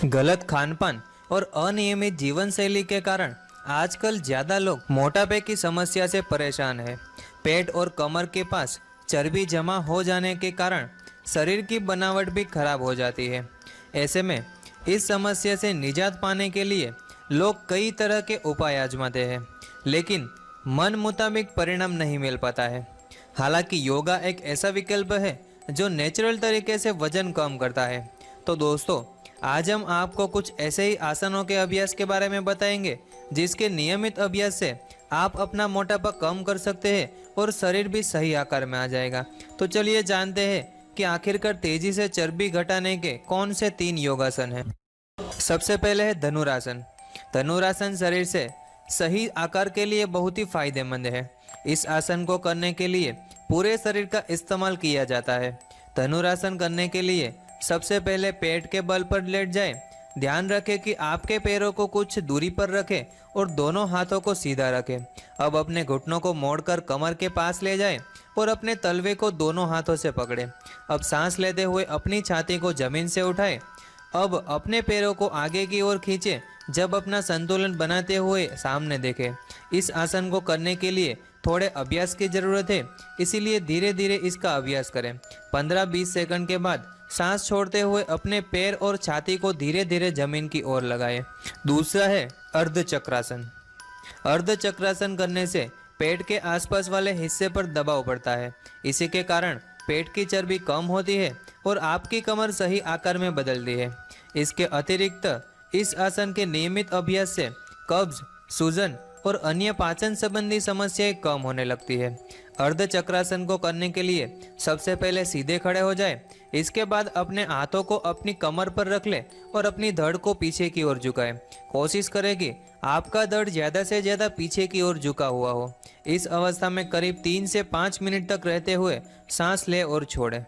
गलत खानपान और अनियमित जीवन शैली के कारण आजकल ज़्यादा लोग मोटापे की समस्या से परेशान हैं। पेट और कमर के पास चर्बी जमा हो जाने के कारण शरीर की बनावट भी खराब हो जाती है। ऐसे में इस समस्या से निजात पाने के लिए लोग कई तरह के उपाय आजमाते हैं, लेकिन मन मुताबिक परिणाम नहीं मिल पाता है। हालांकि योगा एक ऐसा विकल्प है जो नेचुरल तरीके से वजन कम करता है। तो दोस्तों, आज हम आपको कुछ ऐसे ही आसनों के अभ्यास के बारे में बताएंगे जिसके नियमित अभ्यास से आप अपना मोटापा कम कर सकते हैं और शरीर भी सही आकार में आ जाएगा। तो चलिए जानते हैं कि आखिरकार तेजी से चर्बी घटाने के कौन से 3 योगासन हैं। सबसे पहले है धनुरासन। धनुरासन शरीर से सही आकार के लिए बहुत ही फायदेमंद है। इस आसन को करने के लिए पूरे शरीर का इस्तेमाल किया जाता है। धनुरासन करने के लिए सबसे पहले पेट के बल पर लेट जाएं। ध्यान रखें कि आपके पैरों को कुछ दूरी पर रखें और दोनों हाथों को सीधा रखें। अब अपने घुटनों को मोड़कर कमर के पास ले जाएं और अपने तलवे को दोनों हाथों से पकड़ें। अब सांस लेते हुए अपनी छाती को जमीन से उठाएं। अब अपने पैरों को आगे की ओर खींचें। जब अपना संतुलन बनाते हुए सामने देखें। इस आसन को करने के लिए थोड़े अभ्यास की ज़रूरत है, इसीलिए धीरे धीरे इसका अभ्यास करें। 15-20 सेकंड के बाद सांस छोड़ते हुए अपने पैर और छाती को धीरे धीरे जमीन की ओर लगाएं। दूसरा है अर्धचक्रासन। अर्धचक्रासन करने से पेट के आसपास वाले हिस्से पर दबाव पड़ता है। इसी के कारण पेट की चर्बी कम होती है और आपकी कमर सही आकार में बदलती है। इसके अतिरिक्त इस आसन के नियमित अभ्यास से कब्ज, सूजन और अन्य पाचन संबंधी समस्याएं कम होने लगती है। अर्धचक्रासन को करने के लिए सबसे पहले सीधे खड़े हो जाए। इसके बाद अपने हाथों को अपनी कमर पर रख ले और अपनी धड़ को पीछे की ओर झुकाएं। कोशिश करें कि आपका धड़ ज़्यादा से ज़्यादा पीछे की ओर झुका हुआ हो। इस अवस्था में करीब 3 से 5 मिनट तक रहते हुए सांस ले और छोड़ें।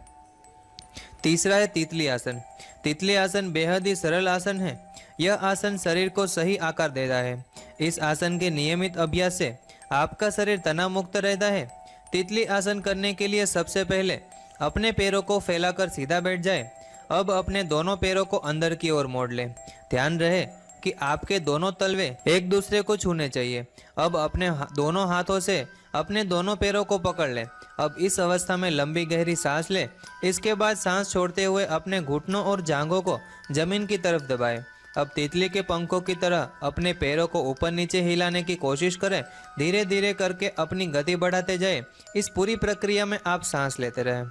तीसरा है तितली आसन। तितली आसन बेहद ही सरल आसन है। यह आसन शरीर को सही आकार देता है। इस आसन के नियमित अभ्यास से आपका शरीर तनाव मुक्त रहता है। तितली आसन करने के लिए सबसे पहले अपने पैरों को फैलाकर सीधा बैठ जाए। अब अपने दोनों पैरों को अंदर की ओर मोड़ लें। ध्यान रहे कि आपके दोनों तलवे एक दूसरे को छूने चाहिए। अब अपने दोनों हाथों से अपने दोनों पैरों को पकड़ लें। अब इस अवस्था में लंबी गहरी सांस लें। इसके बाद सांस छोड़ते हुए अपने घुटनों और जांघों को जमीन की तरफ दबाएं। अब तितली के पंखों की तरह अपने पैरों को ऊपर नीचे हिलाने की कोशिश करें। धीरे धीरे करके अपनी गति बढ़ाते जाएं। इस पूरी प्रक्रिया में आप सांस लेते रहें।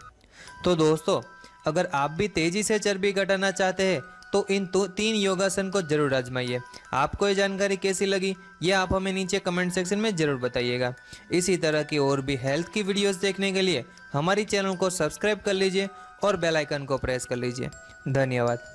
तो दोस्तों, अगर आप भी तेजी से चर्बी घटाना चाहते हैं तो इन 3 योगासन को जरूर आजमाइए। आपको ये जानकारी कैसी लगी ये आप हमें नीचे कमेंट सेक्शन में जरूर बताइएगा। इसी तरह की और भी हेल्थ की वीडियोस देखने के लिए हमारी चैनल को सब्सक्राइब कर लीजिए और बेल आइकन को प्रेस कर लीजिए। धन्यवाद।